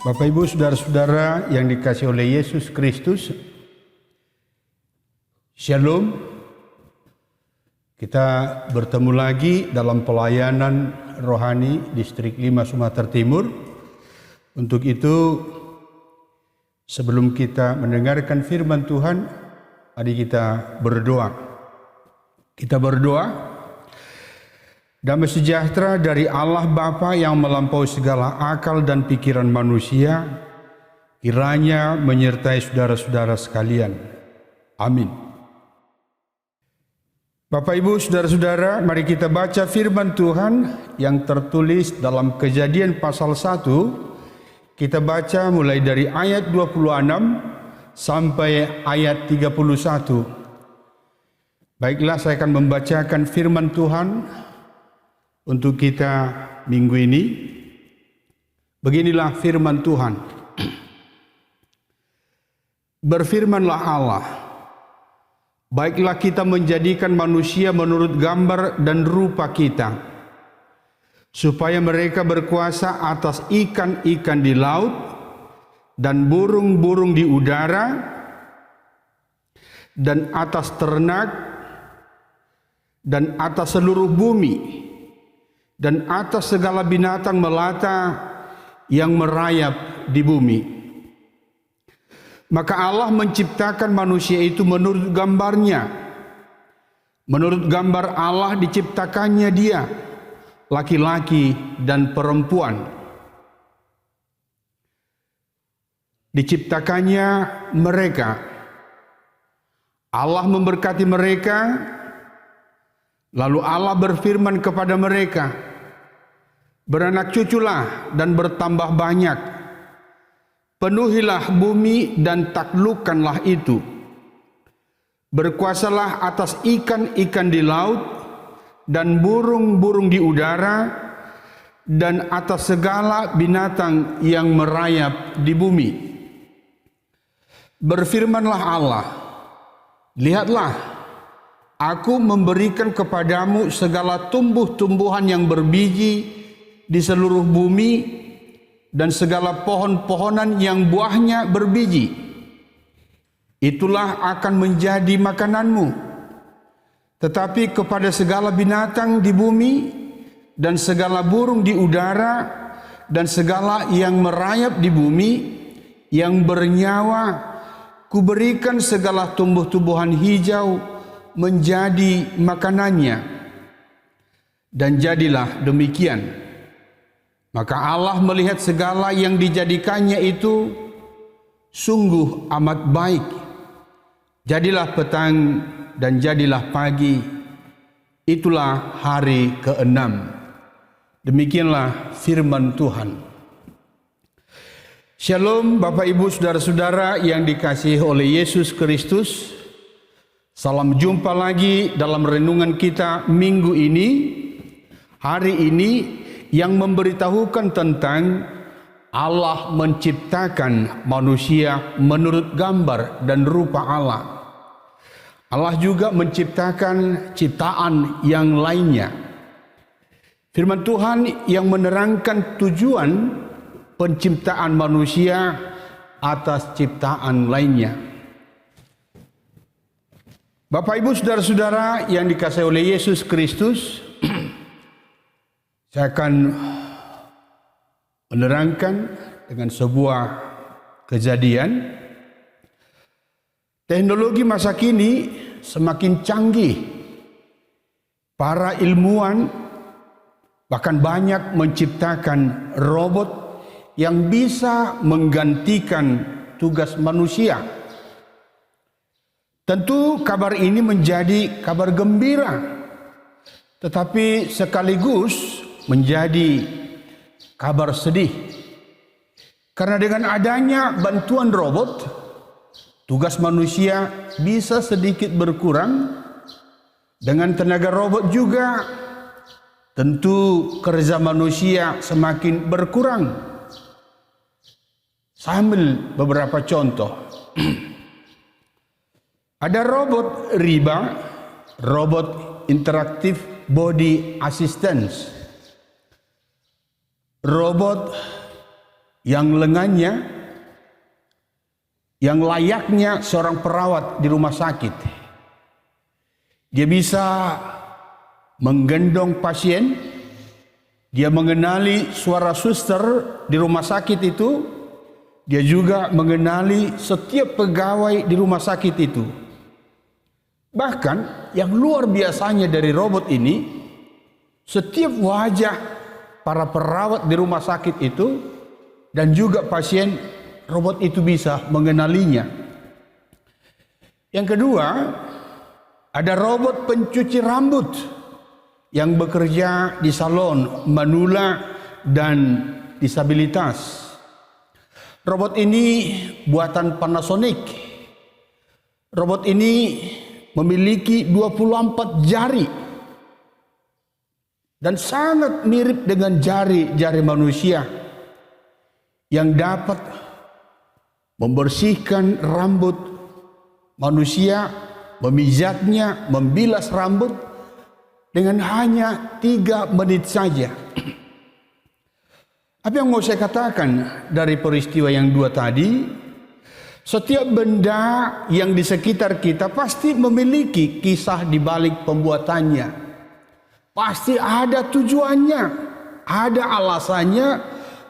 Bapak Ibu saudara-saudara yang dikasihi oleh Yesus Kristus, Shalom. Kita bertemu lagi dalam pelayanan rohani Distrik 5 Sumatera Timur. Untuk itu, sebelum kita mendengarkan firman Tuhan, mari kita berdoa. Kita berdoa. Damai sejahtera dari Allah Bapa yang melampaui segala akal dan pikiran manusia, kiranya menyertai saudara-saudara sekalian. Amin. Bapak Ibu saudara-saudara, mari kita baca firman Tuhan yang tertulis dalam Kejadian pasal 1. Kita baca mulai dari ayat 26 sampai ayat 31. Baiklah, saya akan membacakan firman Tuhan untuk kita minggu ini. Beginilah firman Tuhan. Berfirmanlah Allah, baiklah kita menjadikan manusia menurut gambar dan rupa kita, supaya mereka berkuasa atas ikan-ikan di laut dan burung-burung di udara dan atas ternak dan atas seluruh bumi dan atas segala binatang melata yang merayap di bumi. Maka Allah menciptakan manusia itu menurut gambarnya. Menurut gambar Allah diciptakannya dia, laki-laki dan perempuan. Diciptakannya mereka. Allah memberkati mereka, lalu Allah berfirman kepada mereka, beranak cuculah dan bertambah banyak, penuhilah bumi dan taklukkanlah itu. Berkuasalah atas ikan-ikan di laut dan burung-burung di udara dan atas segala binatang yang merayap di bumi. Berfirmanlah Allah, lihatlah, aku memberikan kepadamu segala tumbuh-tumbuhan yang berbiji di seluruh bumi dan segala pohon-pohonan yang buahnya berbiji. Itulah akan menjadi makananmu. Tetapi kepada segala binatang di bumi dan segala burung di udara dan segala yang merayap di bumi yang bernyawa, kuberikan segala tumbuh-tumbuhan hijau menjadi makanannya. Dan jadilah demikian. Maka Allah melihat segala yang dijadikannya itu sungguh amat baik. Jadilah petang dan jadilah pagi. Itulah hari ke-6. Demikianlah firman Tuhan. Shalom Bapak Ibu saudara-saudara yang dikasihi oleh Yesus Kristus. Salam jumpa lagi dalam renungan kita minggu ini. Hari ini yang memberitahukan tentang Allah menciptakan manusia menurut gambar dan rupa Allah. Allah juga menciptakan ciptaan yang lainnya. Firman Tuhan yang menerangkan tujuan penciptaan manusia atas ciptaan lainnya. Bapak Ibu saudara-saudara yang dikasihi oleh Yesus Kristus, saya akan menerangkan dengan sebuah kejadian. Teknologi masa kini semakin canggih. Para ilmuwan bahkan banyak menciptakan robot yang bisa menggantikan tugas manusia. Tentu kabar ini menjadi kabar gembira, tetapi sekaligus menjadi kabar sedih. Karena dengan adanya bantuan robot, tugas manusia bisa sedikit berkurang. Dengan tenaga robot juga, tentu kerja manusia semakin berkurang. Saya ambil beberapa contoh. Ada robot RIBA, robot interaktif body assistance. Robot yang lengannya, yang layaknya seorang perawat di rumah sakit. Dia bisa menggendong pasien, dia mengenali suara suster di rumah sakit itu, dia juga mengenali setiap pegawai di rumah sakit itu. Bahkan yang luar biasanya dari robot ini, setiap wajah para perawat di rumah sakit itu dan juga pasien, robot itu bisa mengenalinya. Yang kedua, ada robot pencuci rambut yang bekerja di salon manula dan disabilitas. Robot ini buatan Panasonic. Robot ini memiliki 24 jari dan sangat mirip dengan jari-jari manusia yang dapat membersihkan rambut manusia, memijatnya, membilas rambut dengan hanya 3 menit saja. Apa yang mau saya katakan dari peristiwa yang 2 tadi? Setiap benda yang di sekitar kita pasti memiliki kisah di balik pembuatannya. Pasti ada tujuannya, ada alasannya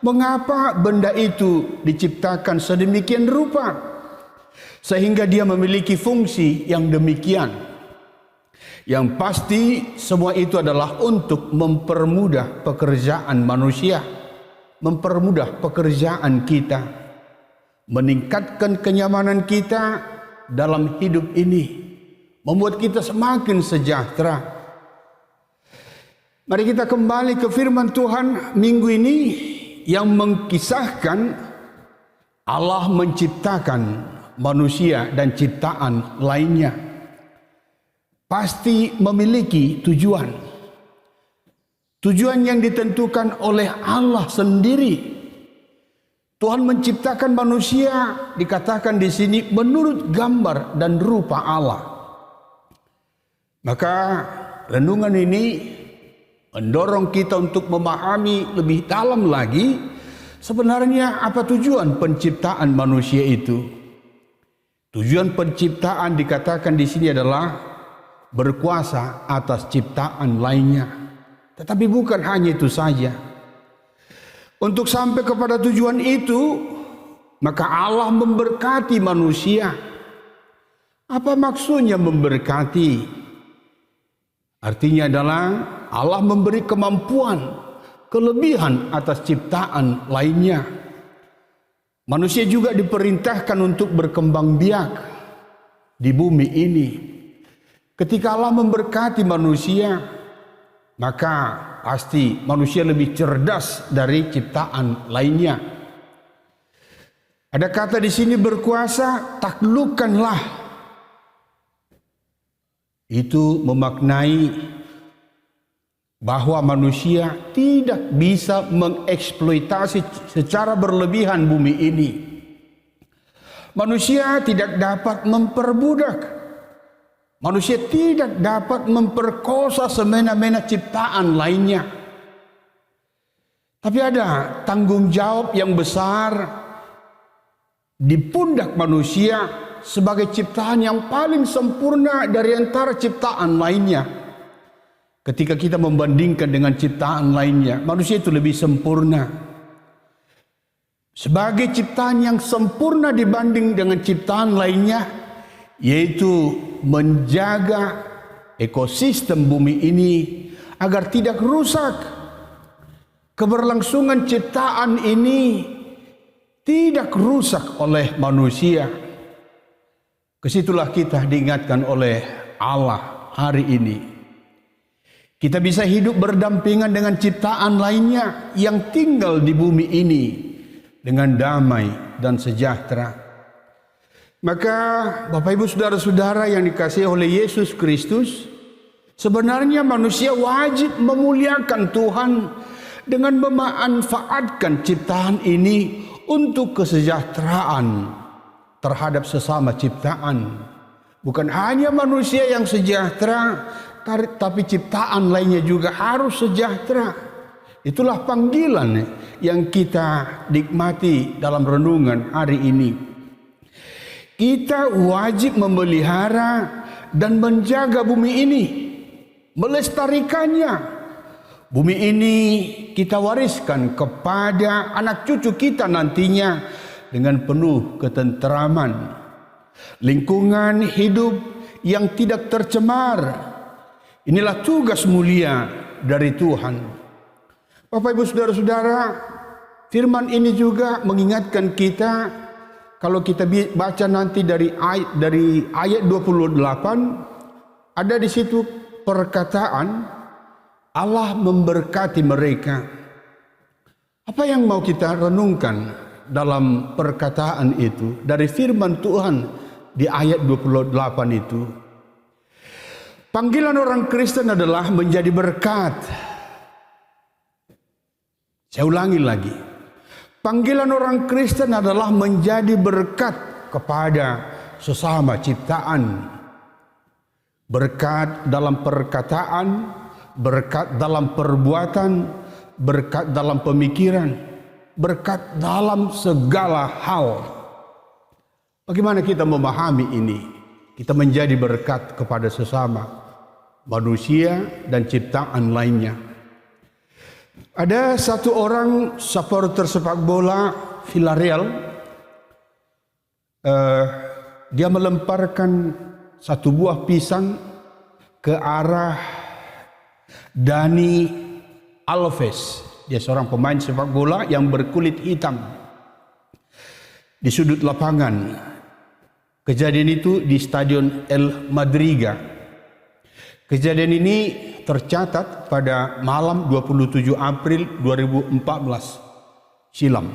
mengapa benda itu diciptakan sedemikian rupa sehingga dia memiliki fungsi yang demikian. Yang pasti semua itu adalah untuk mempermudah pekerjaan manusia, mempermudah pekerjaan kita, meningkatkan kenyamanan kita dalam hidup ini, membuat kita semakin sejahtera. Mari kita kembali ke firman Tuhan minggu ini yang mengkisahkan Allah menciptakan manusia dan ciptaan lainnya. Pasti memiliki tujuan. Tujuan yang ditentukan oleh Allah sendiri. Tuhan menciptakan manusia, dikatakan di sini menurut gambar dan rupa Allah. Maka renungan ini mendorong kita untuk memahami lebih dalam lagi sebenarnya apa tujuan penciptaan manusia itu. Tujuan penciptaan dikatakan di sini adalah berkuasa atas ciptaan lainnya. Tetapi bukan hanya itu saja. Untuk sampai kepada tujuan itu, maka Allah memberkati manusia. Apa maksudnya memberkati? Artinya adalah Allah memberi kemampuan, kelebihan atas ciptaan lainnya. Manusia juga diperintahkan untuk berkembang biak di bumi ini. Ketika Allah memberkati manusia, maka pasti manusia lebih cerdas dari ciptaan lainnya. Ada kata di sini berkuasa, taklukkanlah. Itu memaknai bahwa manusia tidak bisa mengeksploitasi secara berlebihan bumi ini. Manusia tidak dapat memperbudak. Manusia tidak dapat memperkosa semena-mena ciptaan lainnya. Tapi ada tanggung jawab yang besar di pundak manusia sebagai ciptaan yang paling sempurna dari antara ciptaan lainnya. Ketika kita membandingkan dengan ciptaan lainnya, manusia itu lebih sempurna. Sebagai ciptaan yang sempurna dibanding dengan ciptaan lainnya, yaitu menjaga ekosistem bumi ini agar tidak rusak. Keberlangsungan ciptaan ini tidak rusak oleh manusia. Kesitulah kita diingatkan oleh Allah hari ini. Kita bisa hidup berdampingan dengan ciptaan lainnya yang tinggal di bumi ini dengan damai dan sejahtera. Maka Bapak Ibu Saudara-saudara yang dikasihi oleh Yesus Kristus, sebenarnya manusia wajib memuliakan Tuhan dengan memanfaatkan ciptaan ini untuk kesejahteraan terhadap sesama ciptaan. Bukan hanya manusia yang sejahtera, tapi ciptaan lainnya juga harus sejahtera. Itulah panggilan yang kita nikmati dalam renungan hari ini. Kita wajib memelihara dan menjaga bumi ini, melestarikannya. Bumi ini kita wariskan kepada anak cucu kita nantinya dengan penuh ketenteraman. Lingkungan hidup yang tidak tercemar. Inilah tugas mulia dari Tuhan. Bapak Ibu Saudara-saudara, firman ini juga mengingatkan kita, kalau kita baca nanti dari ayat 28, ada di situ perkataan Allah memberkati mereka. Apa yang mau kita renungkan dalam perkataan itu dari firman Tuhan di ayat 28 itu? Panggilan orang Kristen adalah menjadi berkat. Saya ulangi lagi. Panggilan orang Kristen adalah menjadi berkat kepada sesama ciptaan. Berkat dalam perkataan, berkat dalam perbuatan, berkat dalam pemikiran, berkat dalam segala hal. Bagaimana kita memahami ini? Kita menjadi berkat kepada sesama manusia dan ciptaan lainnya. Ada satu orang supporter sepak bola Villarreal, dia melemparkan satu buah pisang ke arah Dani Alves. Dia seorang pemain sepak bola yang berkulit hitam di sudut lapangan. Kejadian itu di Stadion El Madriga. Kejadian ini tercatat pada malam 27 April 2014 silam.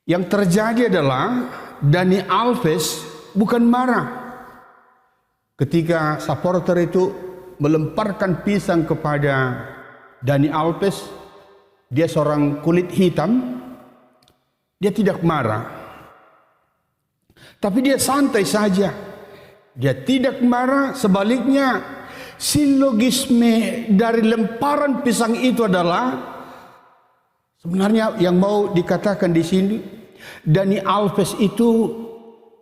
Yang terjadi adalah Dani Alves bukan marah ketika supporter itu melemparkan pisang kepada Dani Alves. Dia seorang kulit hitam, dia tidak marah, tapi dia santai saja. Dia tidak marah, sebaliknya silogisme dari lemparan pisang itu adalah sebenarnya yang mau dikatakan di sini, Dani Alves itu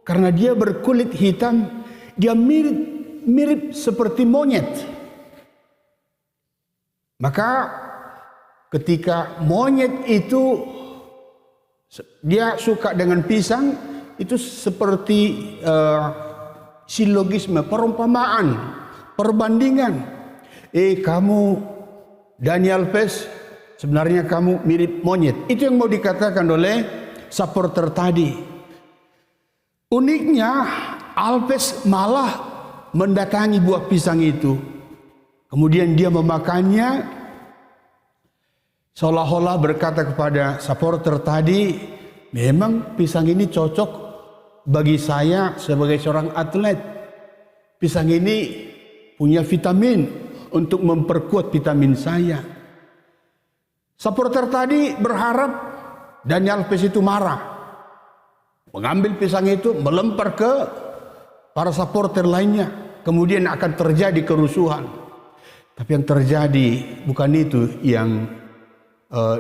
karena dia berkulit hitam, dia mirip seperti monyet. Maka ketika monyet itu dia suka dengan pisang, itu seperti silogisme, perumpamaan, perbandingan. Kamu Dani Alves, sebenarnya kamu mirip monyet. Itu yang mau dikatakan oleh supporter tadi. Uniknya Alves malah mendatangi buah pisang itu. Kemudian dia memakannya, seolah-olah berkata kepada supporter tadi, memang pisang ini cocok bagi saya sebagai seorang atlet. Pisang ini punya vitamin untuk memperkuat vitamin saya. Supporter tadi berharap Dani Alves itu marah, mengambil pisang itu melempar ke para supporter lainnya, kemudian akan terjadi kerusuhan. Tapi yang terjadi bukan itu yang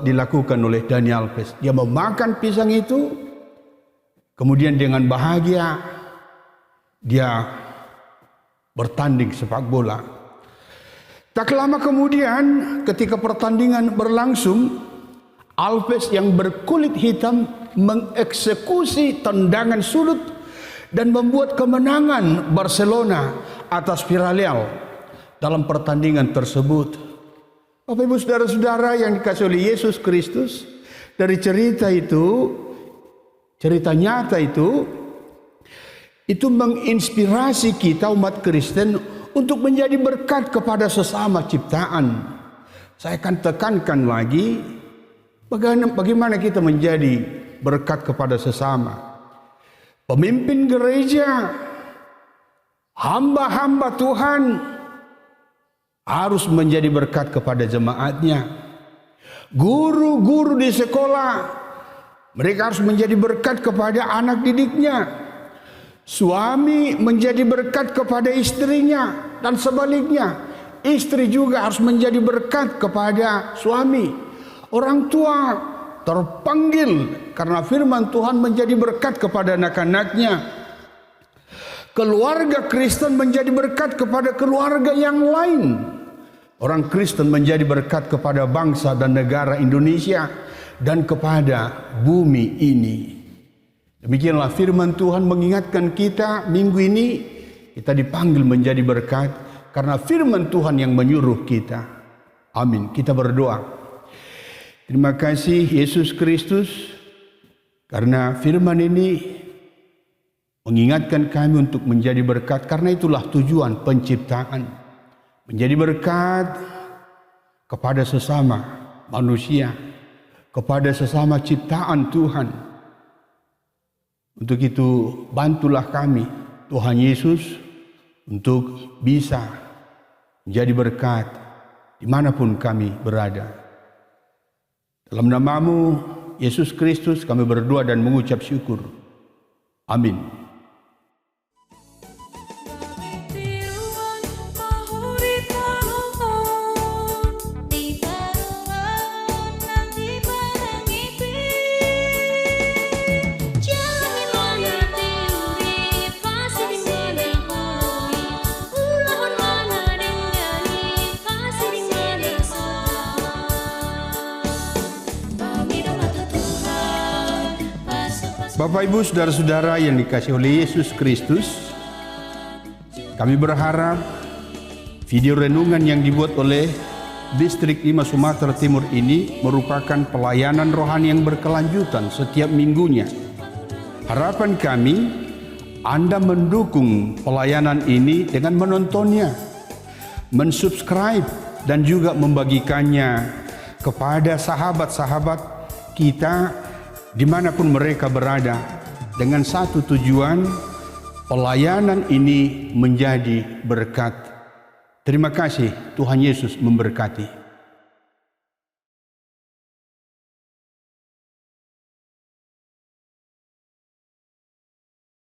dilakukan oleh Dani Alves. Dia memakan pisang itu, kemudian dengan bahagia dia bertanding sepak bola. Tak lama kemudian ketika pertandingan berlangsung, Alves yang berkulit hitam mengeksekusi tendangan sudut dan membuat kemenangan Barcelona atas Villarreal dalam pertandingan tersebut. Bapak Ibu Saudara-saudara yang dikasihi oleh Yesus Kristus, dari cerita itu, cerita nyata itu menginspirasi kita umat Kristen untuk menjadi berkat kepada sesama ciptaan. Saya akan tekankan lagi bagaimana kita menjadi berkat kepada sesama. Pemimpin gereja, hamba-hamba Tuhan harus menjadi berkat kepada jemaatnya. Guru-guru di sekolah, mereka harus menjadi berkat kepada anak didiknya. Suami menjadi berkat kepada istrinya dan sebaliknya. Istri juga harus menjadi berkat kepada suami. Orang tua terpanggil karena firman Tuhan menjadi berkat kepada anak-anaknya. Keluarga Kristen menjadi berkat kepada keluarga yang lain. Orang Kristen menjadi berkat kepada bangsa dan negara Indonesia dan kepada bumi ini. Demikianlah firman Tuhan mengingatkan kita minggu ini. Kita dipanggil menjadi berkat karena firman Tuhan yang menyuruh kita. Amin. Kita berdoa. Terima kasih Yesus Kristus karena firman ini mengingatkan kami untuk menjadi berkat. Karena itulah tujuan penciptaan. Menjadi berkat kepada sesama manusia, kepada sesama ciptaan Tuhan. Untuk itu bantulah kami Tuhan Yesus untuk bisa menjadi berkat dimanapun kami berada. Dalam nama-Mu Yesus Kristus kami berdoa dan mengucap syukur. Amin. Bapak, Ibu, saudara-saudara yang dikasihi oleh Yesus Kristus, kami berharap video renungan yang dibuat oleh Distrik 5 Sumatera Timur ini merupakan pelayanan rohani yang berkelanjutan setiap minggunya. Harapan kami, Anda mendukung pelayanan ini dengan menontonnya, mensubscribe, dan juga membagikannya kepada sahabat-sahabat kita dimanapun mereka berada, dengan satu tujuan, pelayanan ini menjadi berkat. Terima kasih, Tuhan Yesus memberkati.